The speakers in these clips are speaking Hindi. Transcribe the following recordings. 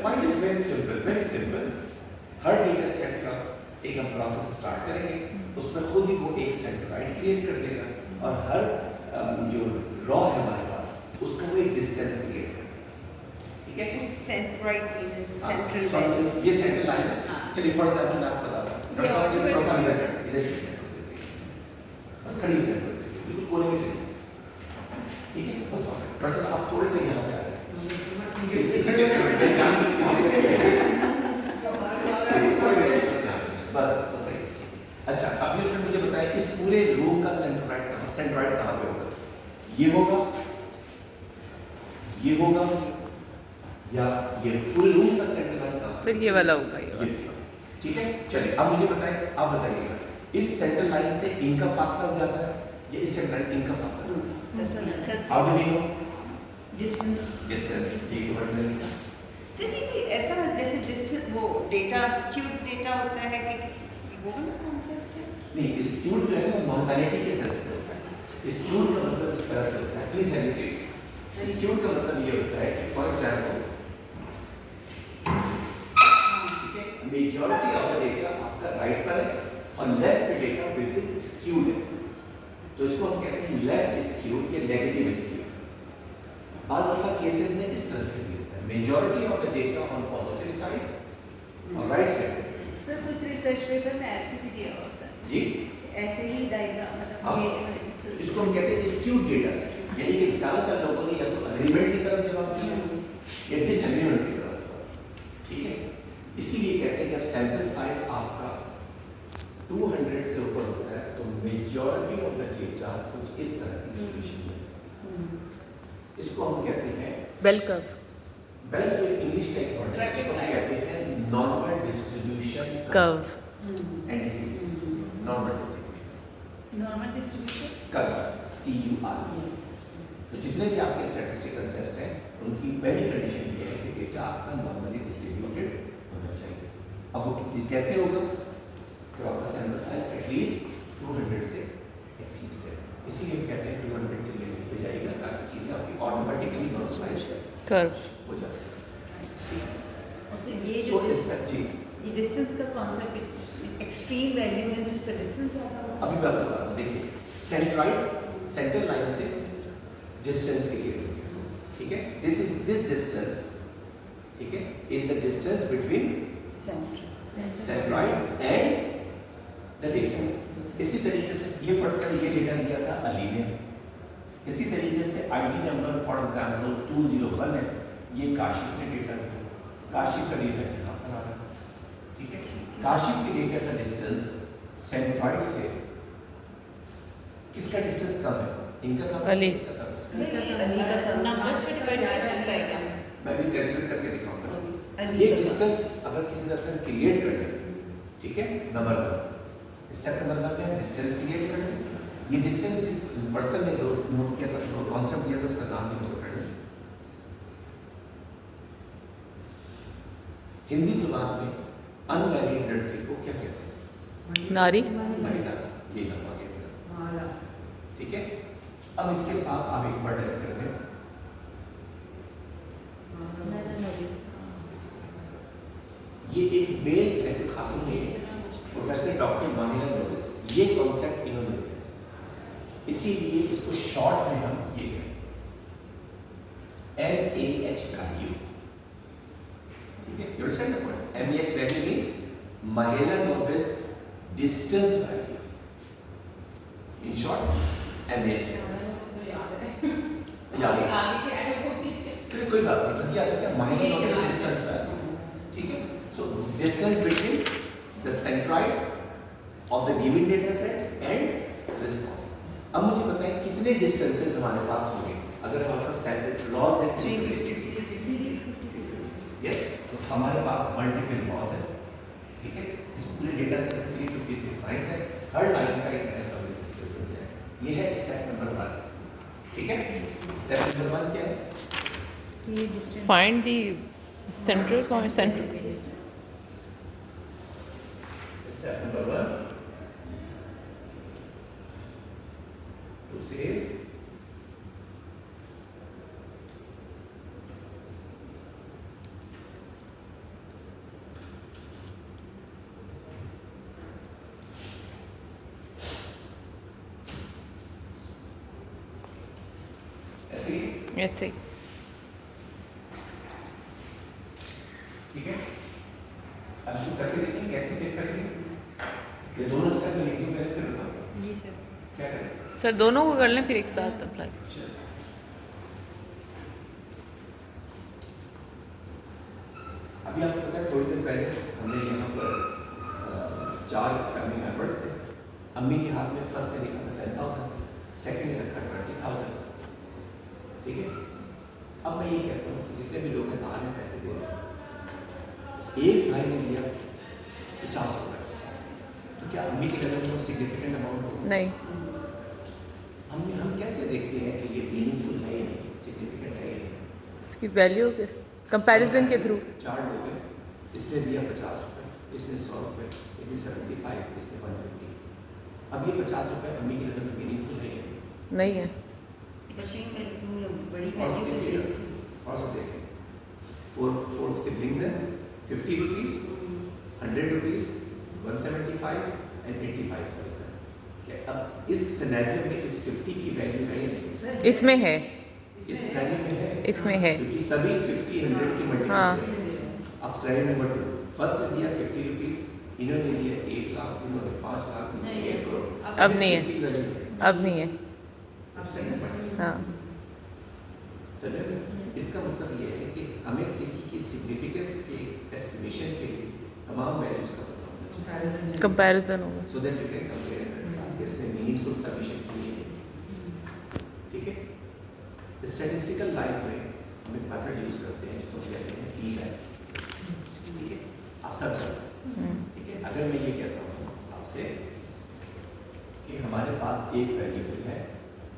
Point is very simple, very simple. Her data set का एक हम प्रोसेस स्टार्ट करेंगे, उसमें खुद ही वो एक सेंट्रोइड क्रिएट कर देगा, और हर जो रॉ है हमारे पास उसका वो एक डिस्टेंस क्रिएट करेगा, ठीक है। उस सेंट्रोइड में सेंट्रल ये सेंट्रल लाइन है। चलिए फॉर एग्जांपल मैं आपको बताता हूँ, इधर बस खड़ी है, बिल्कुल कोने में चलिए, ठीक है। बस दरअसल आप थोड़े से यहाँ पे आ रहे हैं, इसी चक्कर में बस सही। अच्छा, अब ये स्टूडेंट मुझे बताएं इस पूरे रूम का सेंट्रोइड कहाँ पे होगा? ये होगा, ये होगा, या ये पूरे रूम का सेंट्रोइड कहाँ से? फिर ये वाला होगा, ये वाला। ठीक है। चलिए अब मुझे बताएं, आप बताइएगा इस सेंट्रल लाइन से इनका फासला ज्यादा है या इस सेंट्रल लाइन इनका फासला? How do we know? Distance ठीक है। सर ये ऐसा जैसे डिस्टेंस वो डेटा स्क्यूड डेटा होता है कि वो वाला कॉन्सेप्ट है? नहीं, स्क्यूड जो है वो नॉर्मलिटी के सेंस में होता है। स्क्यूड का मतलब इस तरह से होता है, प्लीज हैव सीट्स। स्क्यूड का मतलब ये होता है कि फॉर एग्जांपल ठीक है, मेजॉरिटी ऑफ द डेटा आपका राइट पर है और लेफ्ट पे डेटा बिल्कुल स्क्यूड है, तो इसको हम कहते हैं लेफ्ट स्क्यूड या नेगेटिव स्क्यूड। आज दफा केसेस में इस तरह से भी होता है, majority of the data on positive side और राइट साइड। सर कुछ रिसर्च पेपर में ऐसे भी दिया होता है जी, ऐसे ही डायग्राम मतलब ये इसको हम कहते हैं स्क्यूड डेटा सेट, यानी कि ज्यादातर लोगों ने या तो एग्रीमेंट की तरफ जवाब दिया या डिसएग्रीमेंट की तरफ जवाब, ठीक है। इसीलिए कहते हैं जब सैंपल साइज आपका 200 से ऊपर होता है तो मेजॉरिटी ऑफ द डेटा कुछ इस तरह की सिचुएशन में, इसको हम कहते हैं bell curve. Bell curve English का एक वर्ड है, इसको हम कहते हैं normal distribution curve. And this is normal distribution. Normal distribution curve, CUR। तो जितने भी आपके स्टैटिस्टिकल टेस्ट हैं उनकी पहली कंडीशन ये है कि डेटा आपका नॉर्मली डिस्ट्रीब्यूटेड होना चाहिए। अब वो कैसे होगा? तो आपका सैंपल साइज एटलीस्ट 200 से एक्सीड करे, इसीलिए हम कहते हैं 200 के लेवल पे जाएगा ताकि चीज़ें आपकी ऑटोमेटिकली नॉर्मलाइज कर्व हो जाती है। और ये तो जो इस पर जी ये डिस्टेंस का कॉन्सेप्ट एक्सट्रीम वैल्यू मींस उसका डिस्टेंस ज़्यादा होगा। अभी मैं आपको बताता हूँ, देखिए सेंट्रॉइड सेंट्रल लाइन से डिस्टेंस क्रिएट होगी, ठीक है। दिस डिस्टेंस, ठीक है, is the distance between centroid and the data. इसी तरीके से ये फर्स्ट टाइम ये डेटा दिया था अली ने, इसी तरीके से आईडी नंबर फॉर एग्जांपल 201 है, ये काशिफ ने डेटा दिया, काशिफ का डेटा यहाँ पर आ रहा है, ठीक है। काशिफ के डेटा का डिस्टेंस सेंट्रॉइड से किसका डिस्टेंस कम है? इनका कम है, अली। इसका कम है। अली का कम नंबर्स पे डिपेंड कर सकता है क्या? मैं भी कैलकुलेट करके दिखाऊंगा। अली ये का डिस्टेंस अगर किसी तरह से क्रिएट कर ले, ठीक है, नंबर का स्टेप नंबर का है डिस्टेंस क्रिएट कर ले। ये डिस्टेंस जिस पर्सन ने नोट किया था, जो कॉन्सेप्ट दिया था, उसका नाम भी नोट कर ले। हिंदी जुबान में अनमैरिड लड़की को क्या कहते हैं? नारी। महिला, ये नाम आगे दिया, ठीक है। अब इसके साथ आप एक वर्ड ऐड कर दें, ये एक मेल टैटू खातून है, प्रोफेसर डॉक्टर मानिला नोबिस, ये कॉन्सेप्ट इन्होंने दिया, इसीलिए इसको शॉर्ट में हम ये कहें MAH वैल्यू, ठीक है। You understand the point? MAH value means Mahalanobis distance value, in short MAH याद है? चलिए कोई बात नहीं, बस याद है क्या महिला नोबिस डिस्टेंस वैल्यू, ठीक है। So distance between the centroid of the given data set and response. अब मुझे बताएं कितने डिस्टेंसेस हमारे पास होंगे अगर हमारे पास सेट लॉज है 356, यस, तो हमारे पास मल्टीपल लॉज है, ठीक है। इस पूरे डेटा सेट में 356 लाइंस है, हर लाइन का एक नया टॉपिक डिस्कस हो जाए। ये है स्टेप नंबर 1, ठीक है। स्टेप नंबर 1 क्या है? ये distance find the central central. Step number 1, to save ऐसे ही। ठीक है, अब इसको करके देखें कैसे सेव करेंगे। ये दोनों स्टेप में लिख दूं पहले, फिर बताऊं जी सर। क्या करें। सर दोनों को कर लें फिर एक साथ अप्लाई। अभी आपको पता है थोड़ी देर पहले हमने यहाँ पर 4 फैमिली मेंबर्स थे। अम्मी के हाथ में फर्स्ट ने लिखा था 10,000, सेकंड ने रखा 20,000। ठीक है, अब मैं ये कहता हूँ कि जितने भी लोग हैं बाहर में पैसे दे रहे हैं, एक भाई ने दिया 50 रुपये, तो क्या अम्मी के नज़र में सिग्निफिकेंट अमाउंट होगा? नहीं, हम कैसे देखते हैं कि ये मीनिंगफुल है या नहीं, सिग्निफिकेंट है या नहीं? उसकी वैल्यू के कंपैरिजन के थ्रू। 4 लोग हैं, इसने दिया 50 रुपये, इसने 100 रुपये, इसने 75, इसने 150। अब ये 50 रुपये अम्मी की नज़र में मीनिंगफुल है या नहीं? नहीं है। एक्सट्रीम वैल्यू बड़ी और से वैल्यू देखिए, के और से देखें, 4 सिबलिंग्स हैं, 50 rupees, 100 rupees, 175 and 85 for example. क्या अब इस सिनेरियो में इस 50 की वैल्यू है या नहीं? इसमें है, इस सिनेरियो में है, इसमें है। क्योंकि सभी 50 100 की मल्टीपल हाँ। है। अब सिनेरियो नंबर 2, फर्स्ट ने दिया 50 रुपीज़, इन्होंने दिया 1 लाख, इन्होंने 5 लाख, इन्होंने नहीं। 1 करोड़। अब नहीं है। इस 50 की value है। अब नहीं है। अब सही है पढ़िए। हाँ, समझ रहे हैं? इसका मतलब ये है कि हमें किसी की सिग्निफिकेंस के एस्टिमेशन के लिए तमाम वैल्यूज का पता होना चाहिए, कंपैरिजन होगा। So that you can compare and contrast कि इसमें मीनिंगफुल सबमिशन की है। ठीक है, स्टैटिस्टिकल लाइफ में हम एक मेथड यूज करते हैं जिसको कहते हैं p-वैल्यू। ठीक है, आप सब जानते हैं। ठीक है, अगर मैं ये कहता हूँ आपसे कि हमारे पास एक वेरिएबल है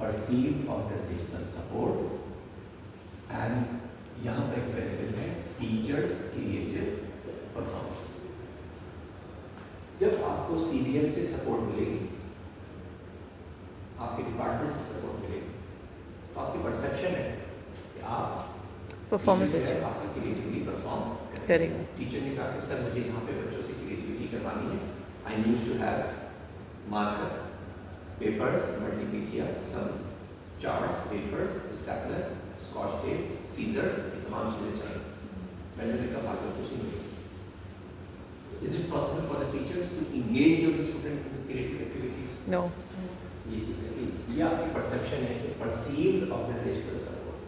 परसीव्ड ऑर्गेनाइजेशनल सपोर्ट, एंड यहाँ पर एक वेरिएबल है टीचर्स क्रिएटिव परफॉर्मेंस। जब आपको सीडीएम से सपोर्ट मिलेगी, आपके डिपार्टमेंट से सपोर्ट मिलेगी, तो आपकी परसेप्शन है कि आप परफॉर्मेंस टीचर जो है अच्छा आपका क्रिएटिवली परफॉर्म करेगा। टीचर ने कहा कि सर मुझे यहाँ पे बच्चों से क्रिएटिविटी करवानी है, I need to have marker, papers, multimedia, some charts, papers, stapler, scotch tape, scissors, ये तमाम चीज़ें चाहिए। मैंने कहा बात कुछ नहीं। Is it possible for the teachers to engage your student in creative activities? No, ये चीज़ है कि ये आपकी परसेप्शन है कि perceived organizational support।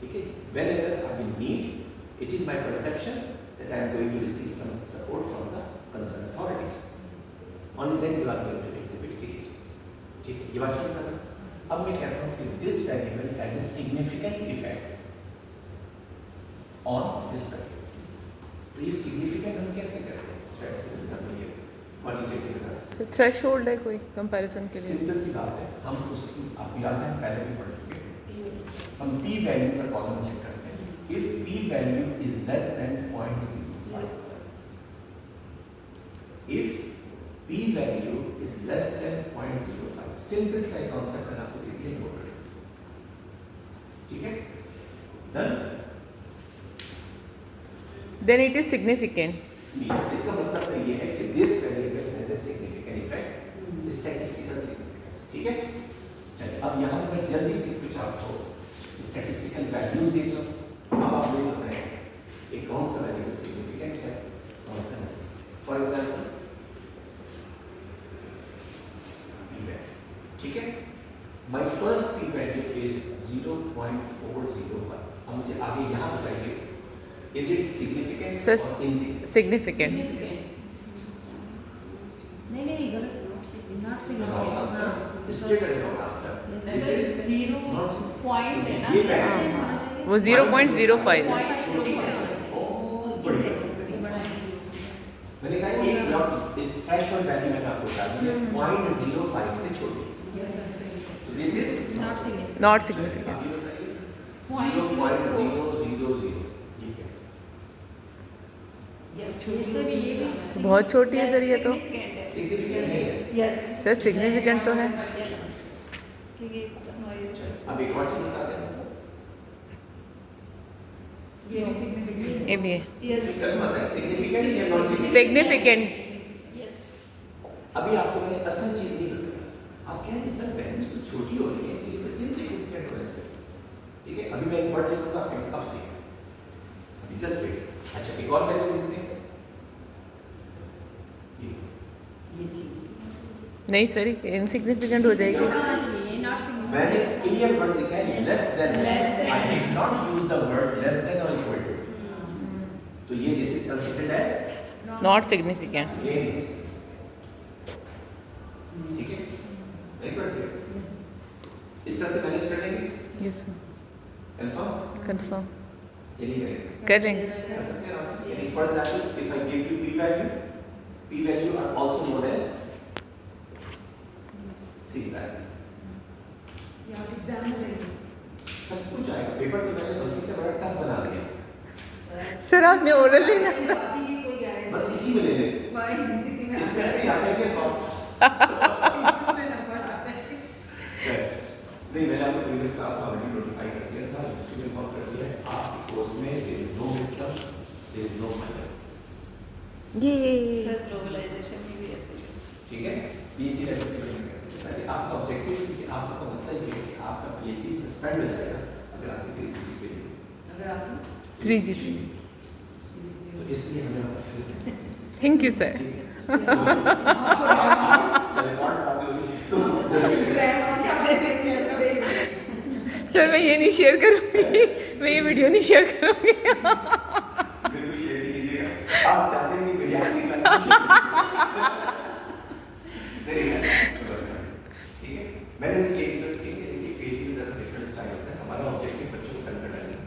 ठीक है, whenever I will need, it is my perception that I am going to receive some support from the concerned authorities. Only then you are going to exhibit creativity। ठीक है, ये बात समझ में आ गई? अब मैं कहता हूँ कि this variable has a significant effect on this variable। तो ये significant हम कैसे करते हैं? स्टैटिस्टिकल मेथड में, ये क्वांटिटेटिव एनालिसिस। तो थ्रेशोल्ड है कोई कंपैरिजन के लिए। सिंपल सी बात है, हम उसकी आपको याद है पहले भी पढ़ चुके हैं। हम p वैल्यू का कॉलम चेक करते हैं। If p value is less than 0.05, if p value is less than 0.05, simple सा कॉन्सेप्ट है, आपको दे दिया नोट कर। ठीक है, देन इट इज सिग्निफिकेंट। इसका मतलब तो ये है कि this variable has a significant effect, statistical significance. ठीक है, चलिए अब यहाँ पर मैं जल्दी से कुछ आपको स्टैटिस्टिकल वैल्यूज देता हूँ। अब आप ये बताएं कि कौन सा वेरिएबल सिग्निफिकेंट है, कौन सा नहीं। फॉर एग्जाम्पल, ठीक है, my first p value is 0.401। अब मुझे आगे यहाँ बताइए, इज इट सिग्निफिकेंट Sir, और इनसिग्निफिकेंट? सिग्निफिकेंट। नहीं नहीं गलत, not Wrong answer. Straight away wrong answer. This is zero not point है ना, ये ऐसे वैल्यू होना चाहिए। वो 0.05 छोटी है, बहुत बड़ी है। मैंने कहा एक ब्लॉक इस थ्रेशोल्ड वैल्यू मैंने आपको बता दी है 0.05 से छोटी। तो this is not significant. Not significant. आप ये बताइए 0.000। 0.000। ठीक है, इससे भी ये भी बहुत छोटी है सर ये तो। सिग्निफिकेंट है। यस सर सिग्निफिकेंट तो है। क्योंकि अब एक और चीज बता दें, ये भी सिग्निफिकेंट ये भी है यस कल मत है सिग्निफिकेंट या नॉन सिग्निफिकेंट। सिग्निफिकेंट। यस अभी आपको मैंने असल चीज नहीं बताई। आप कह रहे हैं सर वैल्यूज तो छोटी हो रही है, तो ये तो इनसिग्निफिकेंट होना चाहिए। ठीक है, अभी मैं एक वर्ड लिखूंगा, एंड अब से अभी जस्ट वेट। अच्छा, एक और वैल्यू लिखते हैं, ये नहीं सर इनसिग्निफिकेंट हो जाएगी। होना चाहिए नॉट सिग्निफिकेंट। मैंने क्लियर वर्ड लिखा है, Yes. Less than. Less than. I did not use the word less than और इक्वल टू। तो ये this is considered as not significant. Variance. ठीक है, वेरी गुड। इस तरह से मैनेज कर लेंगे, यस सर कंफर्म? कंफर्म ये नहीं करेंगे, कर लेंगे। कर सकते हैं आप। यानी for example if I give you p value are also known as c value। या एग्जाम में देंगे। सब कुछ आएगा, पेपर तो मैंने गलती से बड़ा टफ बना दिया, सर आपने ओरल लेना था। अभी ये कोई गारंटी बस इसी में ले ले, भाई किसी में इसमें अच्छे आते हैं क्या कौन? इसमें नंबर आता है। नहीं, मैंने आपको प्रीवियस क्लास में ऑलरेडी नोटिफाई कर दिया था, इसको इन्फॉर्म कर दिया है। आप कोर्स में there is no mid term, there is no final. ये सर ग्लोबलाइजेशन में भी ऐसे ही है। ठीक है, ये चीज ऐसे करनी है ताकि आपका ऑब्जेक्टिव कि आपका मतलब ये है कि आपका पीएचडी सस्पेंड हो जाएगा अगर आपके 3 पे अगर आप 3G। तो इसलिए हमें थैंक यू सर। सर मैं ये नहीं शेयर करूँगी, मैं ये वीडियो नहीं शेयर करूँगी। आप चाहते हैं कि बिरयानी